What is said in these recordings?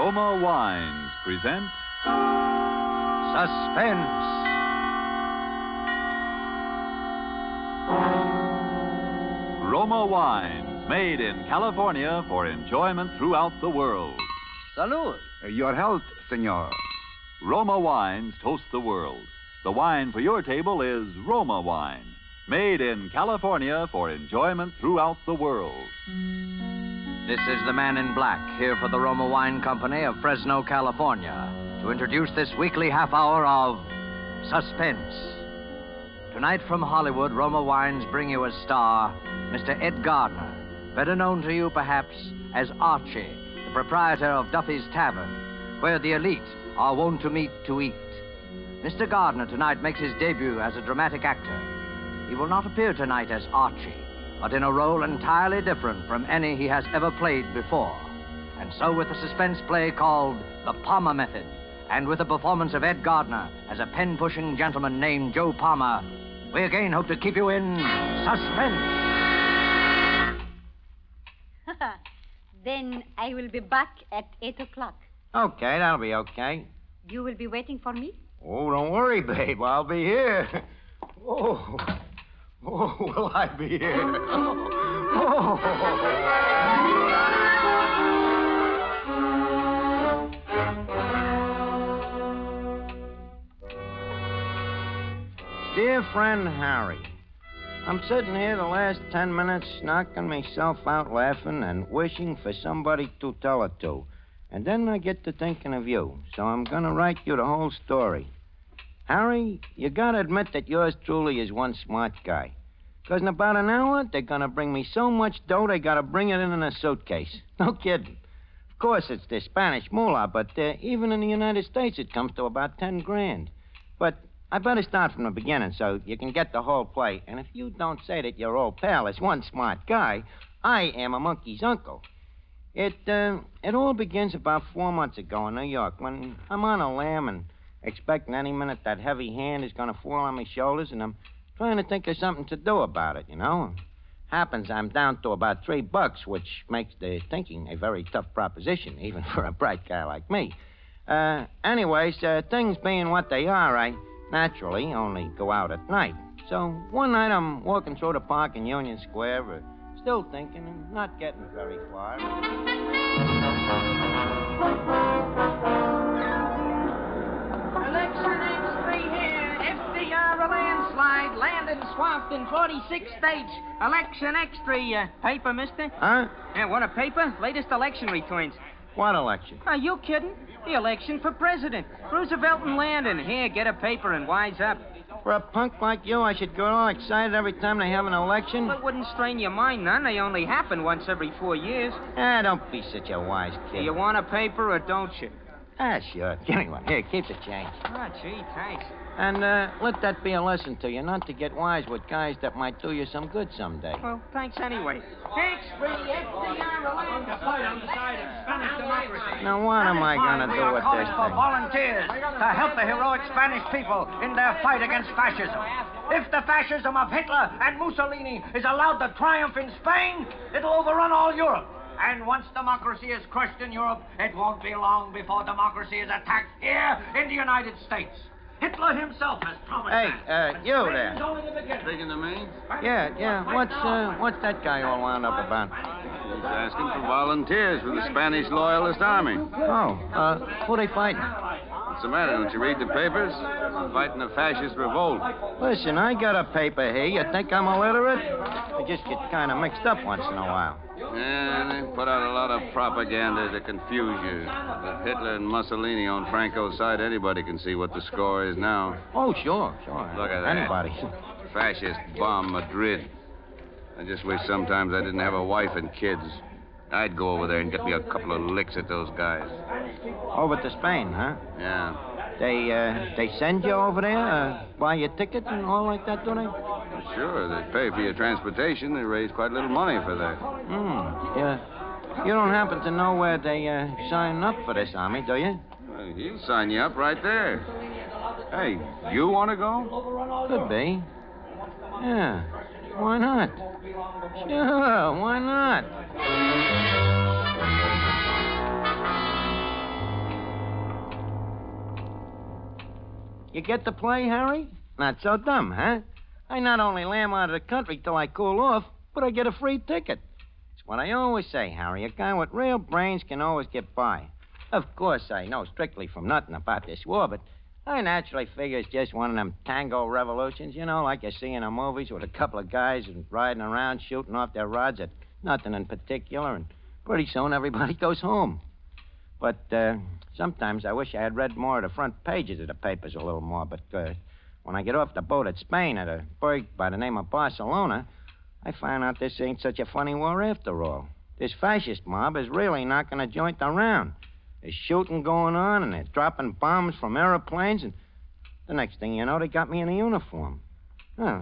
Roma Wines present Suspense. Roma Wines, made in California for enjoyment throughout the world. Salud. Your health, senor. Roma Wines toast the world. The wine for your table is Roma Wine, made in California for enjoyment throughout the world. This is the man in black, here for the Roma Wine Company of Fresno, California, to introduce this weekly half hour of Suspense. Tonight from Hollywood, Roma Wines bring you as star Mr. Ed Gardner, better known to you perhaps as Archie, the proprietor of Duffy's Tavern, where the elite are wont to meet to eat. Mr. Gardner tonight makes his debut as a dramatic actor. He will not appear tonight as Archie, but in a role entirely different from any he has ever played before. And so with a suspense play called The Palmer Method, and with the performance of Ed Gardner as a pen-pushing gentleman named Joe Palmer, we again hope to keep you in suspense. Then I will be back at 8 o'clock. Okay, that'll be okay. You will be waiting for me? Oh, don't worry, babe. I'll be here. Oh, will I be here? Oh. Dear friend Harry, I'm sitting here the last 10 minutes knocking myself out laughing and wishing for somebody to tell it to. And then I get to thinking of you, so I'm going to write you the whole story. Harry, you got to admit that yours truly is one smart guy. Because in about an hour, they're going to bring me so much dough, they got to bring it in a suitcase. No kidding. Of course, it's the Spanish moolah, but even in the United States, it comes to about 10 grand. But I better start from the beginning so you can get the whole play. And if you don't say that your old pal is one smart guy, I am a monkey's uncle. It all begins about 4 months ago in New York when I'm on a lam and expecting any minute that heavy hand is going to fall on my shoulders, and I'm trying to think of something to do about it, you know. Happens I'm down to about $3, which makes the thinking a very tough proposition, even for a bright guy like me. Anyways, things being what they are, I naturally only go out at night. So one night I'm walking through the park in Union Square, still thinking and not getting very far. Election X3 here. FDR a landslide. Landed and swamped in 46 states. Election X3. Paper, mister? Huh? Yeah, want a paper? Latest election returns. What election? Are you kidding? The election for president. Roosevelt and Landon. Here, get a paper and wise up. For a punk like you, I should get all excited every time they have an election? Well, it wouldn't strain your mind none. They only happen once every 4 years. Don't be such a wise kid. Do you want a paper or don't you? Sure. Anyway, here, keep the change. Oh, gee, thanks. And let that be a lesson to you, not to get wise with guys that might do you some good someday. Well, thanks anyway. X3, FDR a landslide on the side of Spanish democracy. Now, what am I going to do with this for thing? volunteers to help the heroic Spanish people in their fight against fascism. If the fascism of Hitler and Mussolini is allowed to triumph in Spain, it'll overrun all Europe. And once democracy is crushed in Europe, it won't be long before democracy is attacked here in the United States. Hitler himself has promised that. You there. Speaking to me? Yeah. What's that guy all wound up about? He's asking for volunteers for the Spanish Loyalist Army. Oh, who they fighting? What's the matter? Don't you read the papers? They're fighting a fascist revolt. Listen, I got a paper here. You think I'm illiterate? I just get kind of mixed up once in a while. Yeah, they put out a lot of propaganda to confuse you. If Hitler and Mussolini on Franco's side, anybody can see what the score is now. Oh, sure. Look at that. Anybody. Fascist bomb Madrid. I just wish sometimes I didn't have a wife and kids. I'd go over there and get me a couple of licks at those guys. Over to Spain, huh? Yeah. They send you over there, buy your ticket and all like that, do they? Sure, they pay for your transportation. They raise quite a little money for that. Yeah. You don't happen to know where they sign up for this army, do you? Well, he'll sign you up right there. Hey, you want to go? Could be. Yeah. Why not? Sure, why not? You get the play, Harry? Not so dumb, huh? I not only lamb out of the country till I cool off, but I get a free ticket. It's what I always say, Harry. A guy with real brains can always get by. Of course, I know strictly from nothing about this war, but I naturally figure it's just one of them tango revolutions, like you see in the movies with a couple of guys riding around shooting off their rods at nothing in particular, and pretty soon everybody goes home. But sometimes I wish I had read more of the front pages of the papers a little more, but when I get off the boat at Spain at a burg by the name of Barcelona, I find out this ain't such a funny war after all. This fascist mob is really knocking a joint around. There's shooting going on, and they're dropping bombs from airplanes, and the next thing you know, they got me in a uniform. Huh.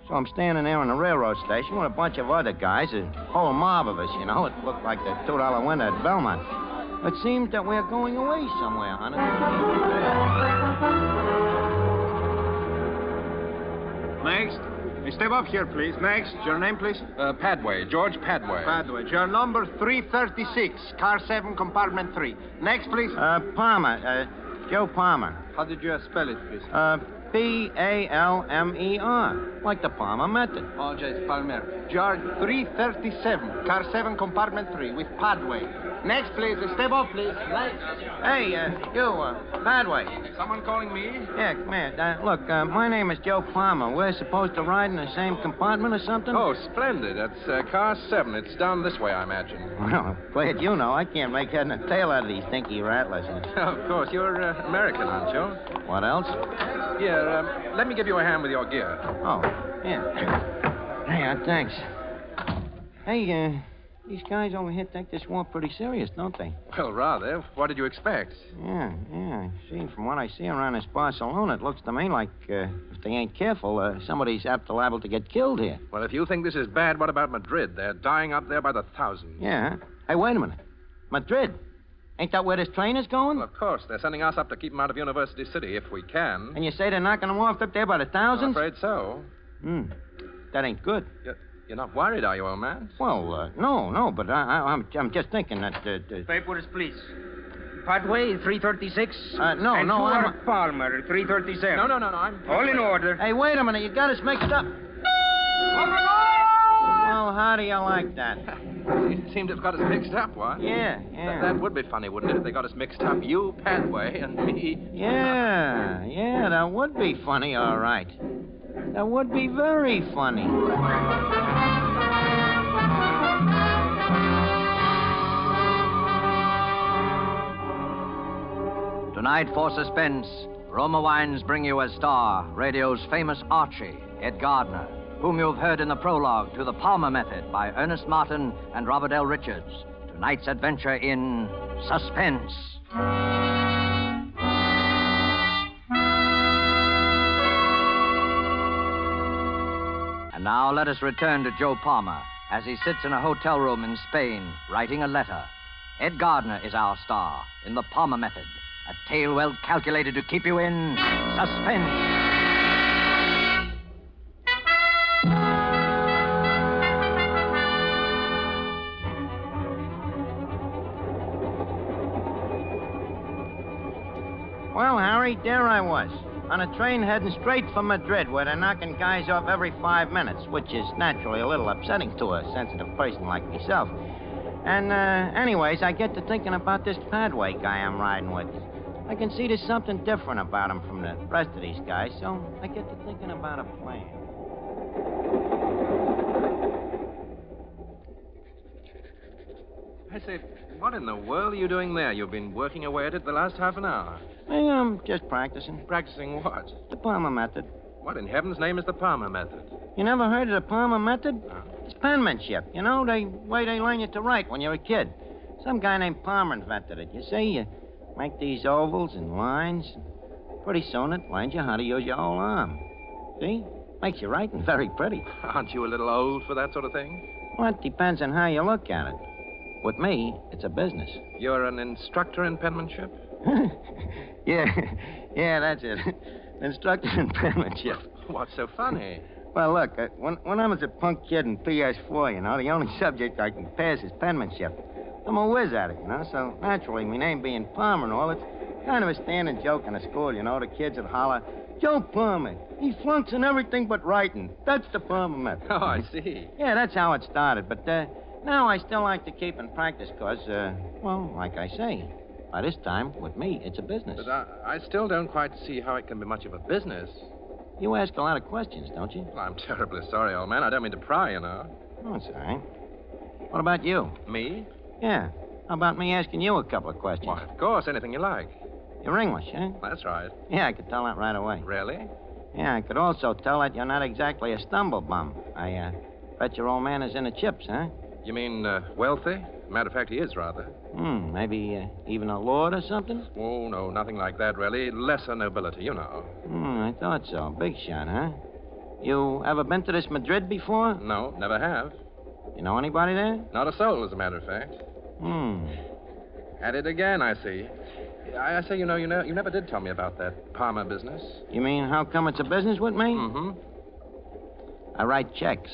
So I'm standing there on the railroad station with a bunch of other guys, a whole mob of us, It looked like the $2 window at Belmont. It seems that we're going away somewhere, honey. Next. Hey, step up here, please. Next. Your name, please? Padway. George Padway. Padway. Your number 336, car 7, compartment 3. Next, please. Palmer. Joe Palmer. How did you spell it, please? Palmer. Like the Palmer method. Oh, yes, Palmer. George 337, car 7, compartment 3, with Padway. Next, please. Step up, please. Next. Hey, you, Padway. Someone calling me? Yeah, come here. Look, my name is Joe Palmer. We're supposed to ride in the same compartment or something? Oh, splendid. That's car 7. It's down this way, I imagine. Well, glad you know. I can't make head and tail out of these dinky rattlers. Of course. You're American, aren't you? What else? Here, let me give you a hand with your gear. Oh, yeah. Yeah, thanks. Hey, these guys over here take this war pretty serious, don't they? Well, rather. What did you expect? Yeah. See, from what I see around this Barcelona, it looks to me like if they ain't careful, somebody's apt to liable to get killed here. Well, if you think this is bad, what about Madrid? They're dying up there by the thousands. Yeah. Hey, wait a minute. Madrid? Ain't that where this train is going? Well, of course. They're sending us up to keep them out of University City, if we can. And you say they're knocking them off up there by the thousands? I'm afraid so. That ain't good. You're not worried, are you, old man? Well, no, but I'm just thinking that... Papers, please. Padway, 336. No, I'm... Palmer, 337. No, I'm... All in order. Hey, wait a minute. You got us mixed up. Well, how do you like that? You seem to have got us mixed up, what? Yeah. That would be funny, wouldn't it, if they got us mixed up? You, Padway, and me. Yeah, that would be funny, all right. That would be very funny. Tonight for Suspense, Roma Wines bring you as star radio's famous Archie, Ed Gardner, whom you've heard in the prologue to The Palmer Method by Ernest Martin and Robert L. Richards. Tonight's adventure in Suspense. And now let us return to Joe Palmer as he sits in a hotel room in Spain writing a letter. Ed Gardner is our star in The Palmer Method, a tale well calculated to keep you in suspense. Well, Harry, there I was, on a train heading straight for Madrid, where they're knocking guys off every 5 minutes, which is naturally a little upsetting to a sensitive person like myself. And, anyways, I get to thinking about this Padway guy I'm riding with. I can see there's something different about him from the rest of these guys, so I get to thinking about a plan. I say, what in the world are you doing there? You've been working away at it the last half an hour. Hey, I'm just practicing. Practicing what? The Palmer Method. What in heaven's name is the Palmer Method? You never heard of the Palmer Method? No. It's penmanship. You know, the way they learn you to write when you're a kid. Some guy named Palmer invented it. You see, you make these ovals and lines. Pretty soon it learns you how to use your whole arm. See? Makes your writing very pretty. Aren't you a little old for that sort of thing? Well, it depends on how you look at it. With me, it's a business. You're an instructor in penmanship? Yeah, that's it. Instructor in penmanship. What's so funny? Well, look, when I was a punk kid in PS4, you know, the only subject I can pass is penmanship. I'm a whiz at it, you know, so naturally, my name being Palmer and all, it's Kind of a standing joke in the school, you know. The kids would holler, Joe Palmer, he flunks in everything but writing. That's the Palmer method. Oh, I see. Yeah, that's how it started. But now I still like to keep in practice because, well, like I say, by this time, with me, it's a business. But I still don't quite see how it can be much of a business. You ask a lot of questions, don't you? Well, I'm terribly sorry, old man. I don't mean to pry, you know. Oh, that's all right. What about you? Me? Yeah. How about me asking you a couple of questions? Why, of course, anything you like. You're English, huh? That's right. Yeah, I could tell that right away. Really? Yeah, I could also tell that you're not exactly a stumblebum. I bet your old man is in the chips, huh? You mean wealthy? Matter of fact, he is rather. Maybe even a lord or something? Oh, no, nothing like that, really. Lesser nobility, you know. I thought so. Big shot, huh? You ever been to this Madrid before? No, never have. You know anybody there? Not a soul, as a matter of fact. At it again, I see. I say, you never did tell me about that Palmer business. You mean how come it's a business with me? Mm-hmm. I write checks.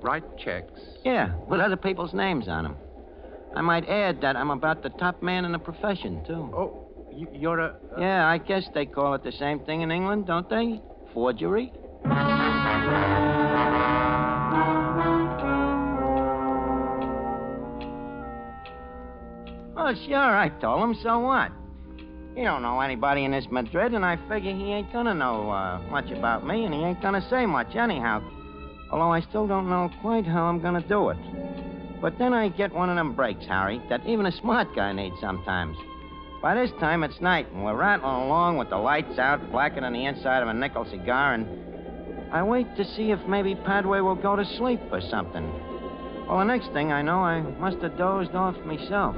Write checks? Yeah, with other people's names on them. I might add that I'm about the top man in the profession, too. Oh, you're a... Yeah, I guess they call it the same thing in England, don't they? Forgery. Oh, sure, I told him. So what? He don't know anybody in this Madrid, and I figure he ain't gonna know much about me, and he ain't gonna say much anyhow. Although I still don't know quite how I'm gonna do it. But then I get one of them breaks, Harry, that even a smart guy needs sometimes. By this time, it's night, and we're rattling along with the lights out, blacker than the inside of a nickel cigar, and I wait to see if maybe Padway will go to sleep or something. Well, the next thing I know, I must have dozed off myself.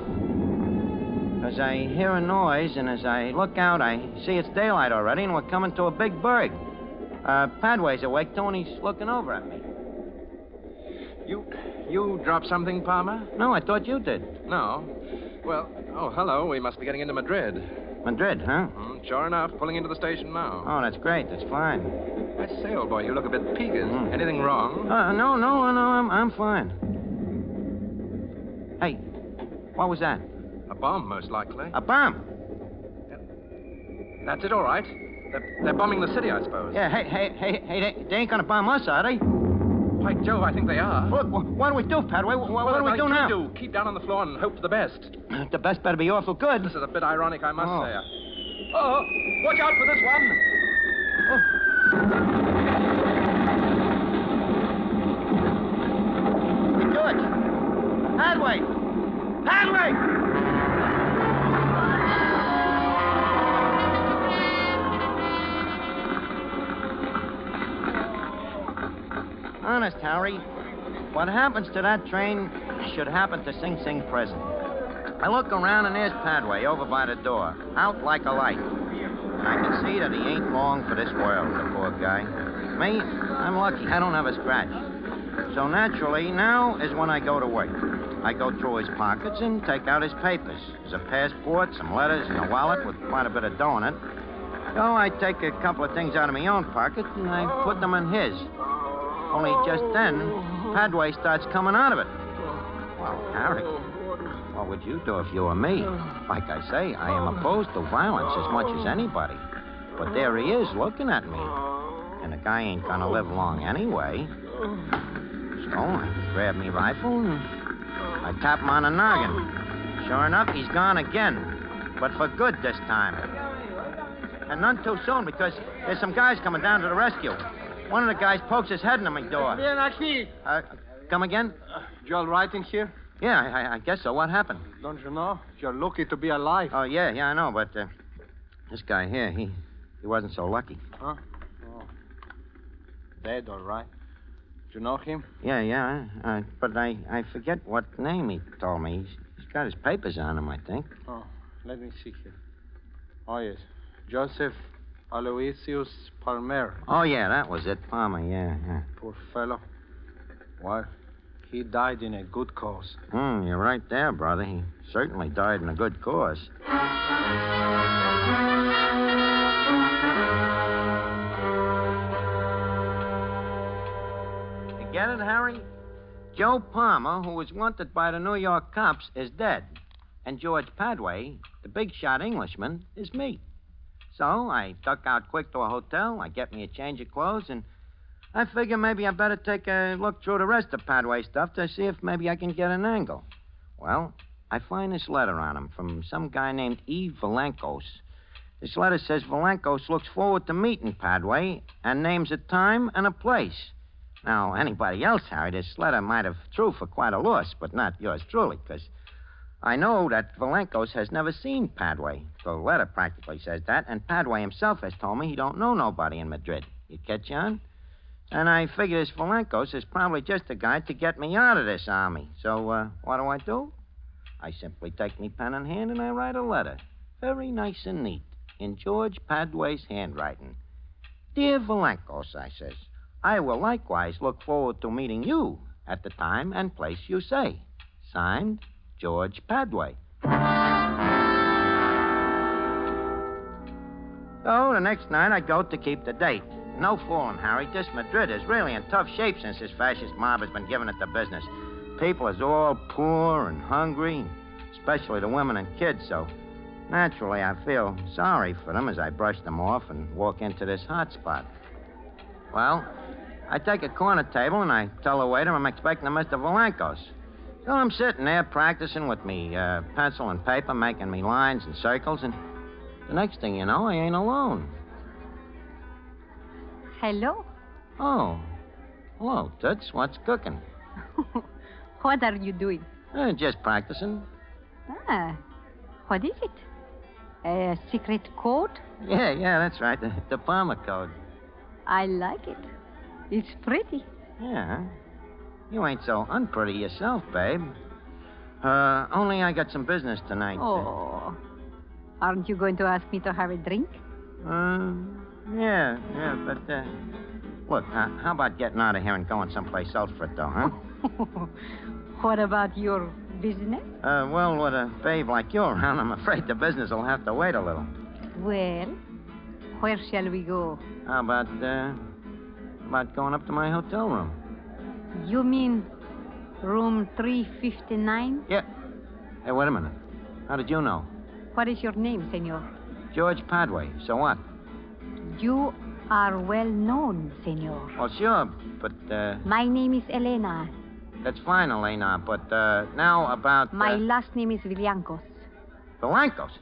Because I hear a noise, and as I look out, I see it's daylight already, and we're coming to a big berg. Padway's awake, too, and he's looking over at me. You dropped something, Palmer? No, I thought you did. No. Well, hello. We must be getting into Madrid. Madrid, huh? Sure enough, pulling into the station now. Oh, that's great. That's fine. I say, old boy, you look a bit peaked. Anything wrong? No, I'm fine. Hey, what was that? A bomb, most likely. A bomb? That's it, all right. They're bombing the city, I suppose. Yeah, hey, they ain't gonna bomb us, are they? By Jove, I think they are. Look, what do we do, Padway? What do we do now? Do? Keep down on the floor and hope for the best. The best better be awful good. This is a bit ironic, I must say. Oh, watch out for this one. George! Padway! Honest, Harry, what happens to that train should happen to Sing Sing prison. I look around and there's Padway over by the door, out like a light. And I can see that he ain't long for this world, the poor guy. Me, I'm lucky. I don't have a scratch. So naturally, now is when I go to work. I go through his pockets and take out his papers. There's a passport, some letters, and a wallet with quite a bit of dough in it. So I take a couple of things out of my own pocket and I put them in his. Only just then, Padway starts coming out of it. Well, Harry, what would you do if you were me? Like I say, I am opposed to violence as much as anybody. But there he is looking at me. And the guy ain't gonna live long anyway. So I grab me rifle and I tap him on the noggin. Sure enough, he's gone again. But for good this time. And none too soon, because there's some guys coming down to the rescue. One of the guys pokes his head in my door. Bien aquí. Come again? You're writing here? Yeah, I guess so. What happened? Don't you know? You're lucky to be alive. Oh, yeah, I know, but this guy here, he wasn't so lucky. Huh? Oh. Dead, all right. Do you know him? Yeah, but I forget what name he told me. He's got his papers on him, I think. Oh, let me see here. Oh, yes. Joseph Aloysius Palmer. Oh, yeah, that was it. Palmer, yeah. Poor fellow. Well, he died in a good cause. You're right there, brother. He certainly died in a good cause. You get it, Harry? Joe Palmer, who was wanted by the New York cops, is dead. And George Padway, the big shot Englishman, is me. So I duck out quick to a hotel. I get me a change of clothes, and I figure maybe I better take a look through the rest of Padway's stuff to see if maybe I can get an angle. Well, I find this letter on him from some guy named E. Valankos. This letter says Valankos looks forward to meeting Padway and names a time and a place. Now, anybody else, Harry, this letter might have threw for quite a loss, but not yours truly, because I know that Valankos has never seen Padway. The letter practically says that, and Padway himself has told me he don't know nobody in Madrid. You catch on? And I figure this Valankos is probably just a guy to get me out of this army. So, what do? I simply take me pen in hand and I write a letter. Very nice and neat, in George Padway's handwriting. Dear Valankos, I says, I will likewise look forward to meeting you at the time and place you say. Signed, George Padway. So the next night I go to keep the date. No fooling, Harry. This Madrid is really in tough shape since this fascist mob has been giving it the business. People is all poor and hungry, especially the women and kids, so naturally I feel sorry for them as I brush them off and walk into this hot spot. Well, I take a corner table and I tell the waiter I'm expecting Mr. Valankos. So I'm sitting there practicing with me pencil and paper, making me lines and circles, and the next thing you know, I ain't alone. Hello. Oh. Hello, Toots. What's cooking? What are you doing? Just practicing. What is it? A secret code? Yeah, that's right. The Palmer code. I like it. It's pretty. Yeah. You ain't so unpretty yourself, babe. Only I got some business tonight. Oh. Aren't you going to ask me to have a drink? Yeah, but, look, how about getting out of here and going someplace else for it, though, huh? What about your business? Well, with a babe like you around, I'm afraid the business will have to wait a little. Well, where shall we go? How about going up to my hotel room? You mean room 359? Yeah. Hey, wait a minute. How did you know? What is your name, senor? George Padway. So what? You are well known, senor. Well, sure, but, My name is Elena. That's fine, Elena, but, now about... My last name is Villancos. Villancos?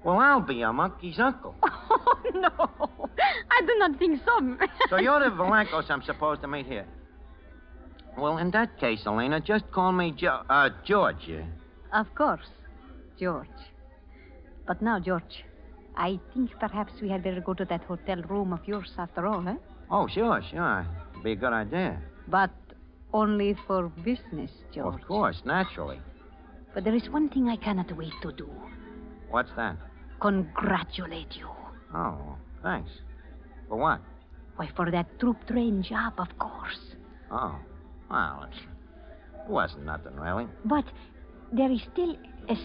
Well, I'll be your monkey's uncle. Oh, no. I do not think so. So you're the Villancos I'm supposed to meet here. Well, in that case, Elena, just call me George. Of course, George. But now, George, I think perhaps we had better go to that hotel room of yours after all, eh? Oh, sure. It'd be a good idea. But only for business, George. Of course, naturally. But there is one thing I cannot wait to do. What's that? Congratulate you. Oh, thanks. For what? Why, for that troop train job, of course. Oh, well, it wasn't nothing, really. But there is still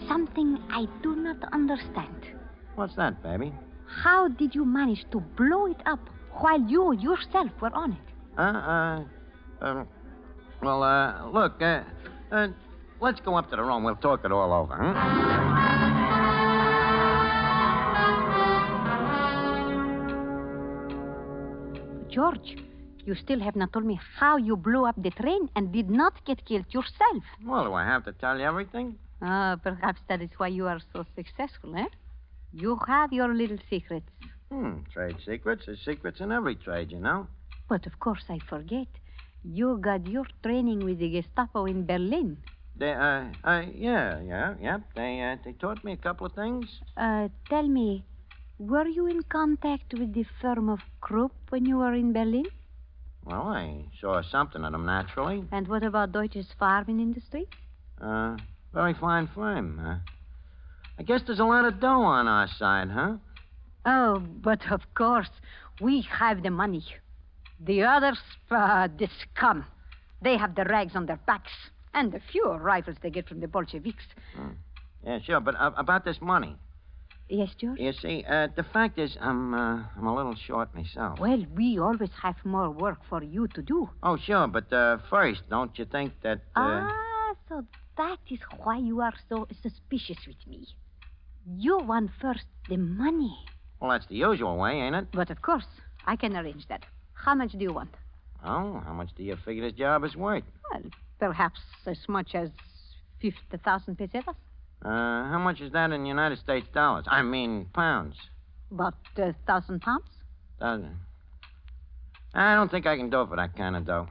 something I do not understand. What's that, baby? How did you manage to blow it up while you yourself were on it? Look, let's go up to the room. We'll talk it all over, huh? George, you still have not told me how you blew up the train and did not get killed yourself. Well, do I have to tell you everything? Perhaps that is why you are so successful, eh? You have your little secrets. Trade secrets. There's secrets in every trade, you know. But of course I forget. You got your training with the Gestapo in Berlin. Yeah. They taught me a couple of things. Tell me, were you in contact with the firm of Krupp when you were in Berlin? Well, I saw something of them, naturally. And what about Deutsches Farbenindustrie? Very fine firm. I guess there's a lot of dough on our side, huh? Oh, but of course, we have the money. The others, the scum. They have the rags on their backs and the few rifles they get from the Bolsheviks. Yeah, sure, but about this money. Yes, George? You see, the fact is, I'm a little short myself. Well, we always have more work for you to do. Oh, sure, but first, don't you think that... So that is why you are so suspicious with me. You want first the money. Well, that's the usual way, ain't it? But of course, I can arrange that. How much do you want? Oh, how much do you figure this job is worth? Well, perhaps as much as 50,000 pesetas. How much is that in United States dollars? I mean, pounds. About 1,000 pounds? I don't think I can do it for that kind of dough.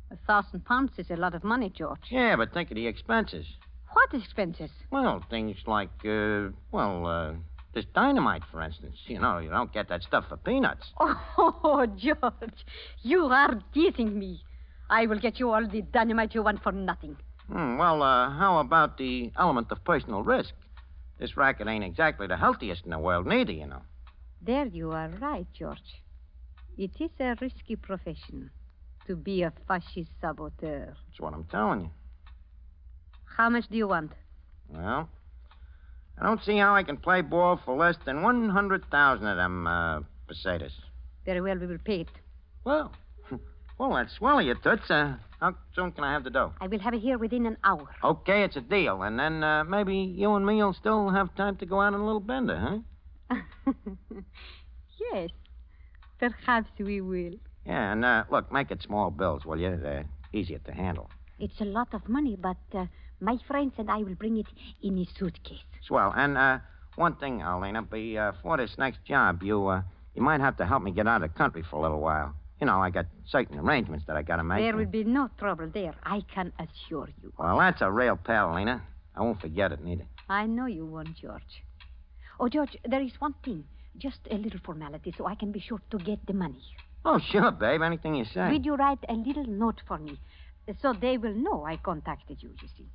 1,000 pounds is a lot of money, George. Yeah, but think of the expenses. What expenses? Well, things like, this dynamite, for instance. You know, you don't get that stuff for peanuts. Oh, George, you are teasing me. I will get you all the dynamite you want for nothing. Well, how about the element of personal risk? This racket ain't exactly the healthiest in the world, neither, you know. There you are right, George. It is a risky profession to be a fascist saboteur. That's what I'm telling you. How much do you want? Well, I don't see how I can play ball for less than 100,000 of them, pesetas. Very well, we will pay it. Well, that's swell of you, Toots. How soon can I have the dough? I will have it here within an hour. Okay, it's a deal. And then maybe you and me will still have time to go out on a little bender, huh? Yes, perhaps we will. Yeah, and look, make it small bills, will you? They're easier to handle. It's a lot of money, but my friends and I will bring it in a suitcase. Swell. And one thing, Arlena, before this next job, you might have to help me get out of the country for a little while. You know, I got certain arrangements that I got to make. There will be no trouble there, I can assure you. Well, that's a real pal, Arlena. I won't forget it, neither. I know you won't, George. Oh, George, there is one thing. Just a little formality so I can be sure to get the money. Oh, sure, babe. Anything you say. Will you write a little note for me so they will know I contacted you, you see?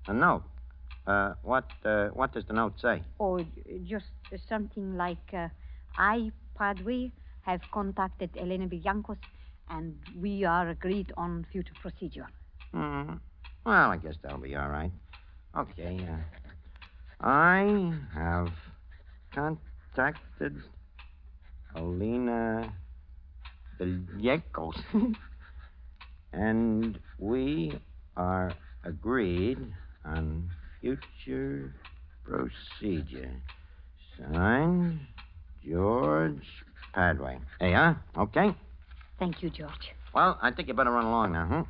A note? What does the note say? Oh, just something like, I, Padre, have contacted Elena Villancos, and we are agreed on future procedure. Mm-hmm. Well, I guess that'll be all right. Okay, I have contacted Elena Villancos, and we are agreed on future procedure. Signed, George Padway. Hey, huh? Okay. Thank you, George. Well, I think you better run along now,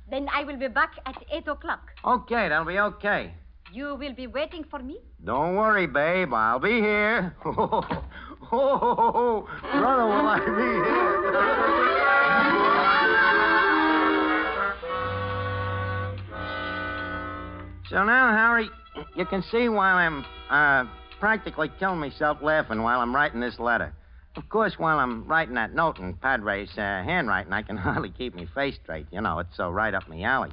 Then I will be back at 8 o'clock. Okay, that'll be okay. You will be waiting for me? Don't worry, babe. I'll be here. Brother, will I be here. So now, Harry, you can see why I'm practically killing myself laughing while I'm writing this letter. Of course, while I'm writing that note in Padre's handwriting, I can hardly keep my face straight. You know, it's so right up my alley.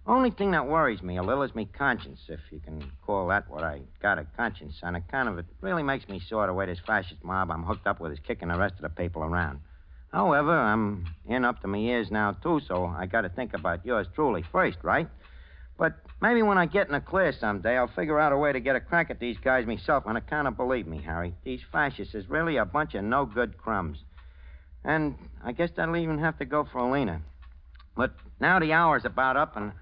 Only thing that worries me a little is me conscience, if you can call that what I got, a conscience. On account of it really makes me sore the way this fascist mob I'm hooked up with is kicking the rest of the people around. However, I'm in up to my ears now, too, so I got to think about yours truly first, right? But maybe when I get in the clear someday, I'll figure out a way to get a crack at these guys myself on account of, believe me, Harry, these fascists is really a bunch of no-good crumbs. And I guess that'll even have to go for Alina. But now the hour's about up, and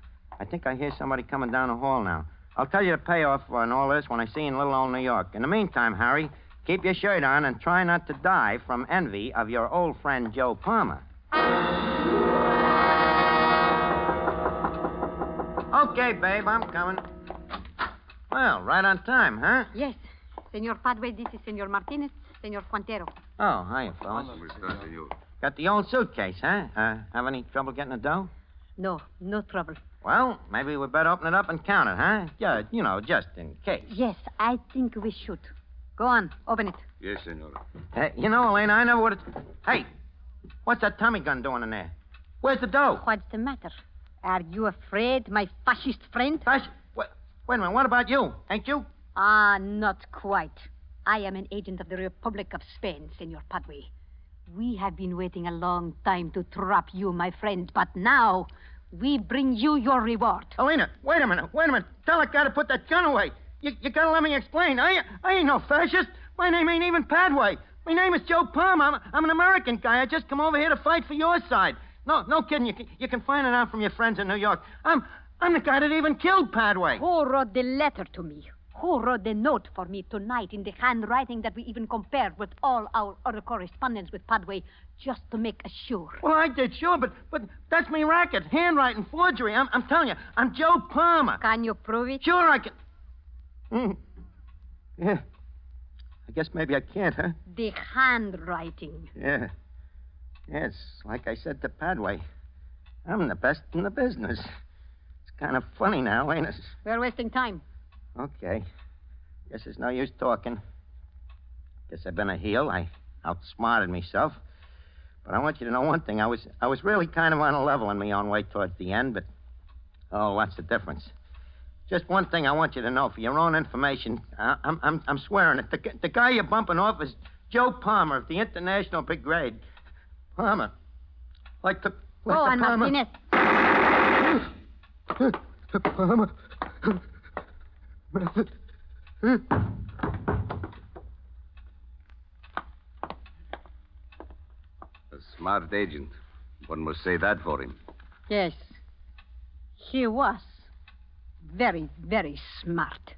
I think I hear somebody coming down the hall now. I'll tell you the payoff on all this when I see you in little old New York. In the meantime, Harry, keep your shirt on and try not to die from envy of your old friend Joe Palmer. Okay, babe, I'm coming. Well, right on time, huh? Yes. Senor Padre, this is Senor Martinez, Senor Quintero. Oh, hiya, fellas. Got the old suitcase, huh? Have any trouble getting the dough? No trouble. Well, maybe we better open it up and count it, huh? Yeah, you know, just in case. Yes, I think we should. Go on, open it. Yes, senora. You know, Elena, I never would have... Hey, what's that Tommy gun doing in there? Where's the dough? What's the matter? Are you afraid, my fascist friend? Wait a minute, what about you? Ain't you? Not quite. I am an agent of the Republic of Spain, Senor Padre. We have been waiting a long time to trap you, my friend, but now we bring you your reward. Elena, wait a minute. Tell that guy to put that gun away. You gotta let me explain. I ain't no fascist. My name ain't even Padway. My name is Joe Palmer. I'm an American guy. I just come over here to fight for your side. No kidding. You can find it out from your friends in New York. I'm I'm the guy that even killed Padway. Who wrote the letter to me? Who wrote the note for me tonight in the handwriting that we even compared with all our other correspondence with Padway just to make sure? Well, I did, sure, but that's me racket. Handwriting, forgery. I'm telling you, I'm Joe Palmer. Can you prove it? Sure, I can. Yeah. I guess maybe I can't, huh? The handwriting. Yeah. Yes, like I said to Padway, I'm the best in the business. It's kind of funny now, ain't it? We're wasting time. Okay. Guess there's no use talking. Guess I've been a heel. I outsmarted myself. But I want you to know one thing. I was really kind of on a level in my own way towards the end, but oh, what's the difference? Just one thing I want you to know for your own information. I'm swearing it. The guy you're bumping off is Joe Palmer of the International Brigade. Palmer. Like the Palmer. Palmer. Method. A smart agent. One must say that for him. Yes. He was very, very smart.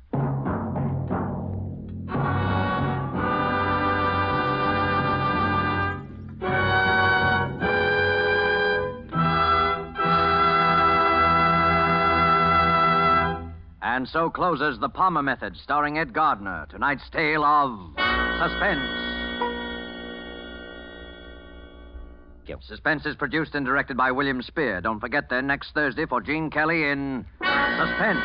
And so closes The Palmer Method, starring Ed Gardner, tonight's tale of Suspense. Suspense is produced and directed by William Spear. Don't forget then, next Thursday for Gene Kelly in Suspense.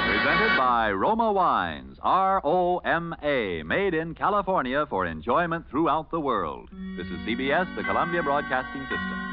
Presented by Roma Wines, R-O-M-A, made in California for enjoyment throughout the world. This is CBS, the Columbia Broadcasting System.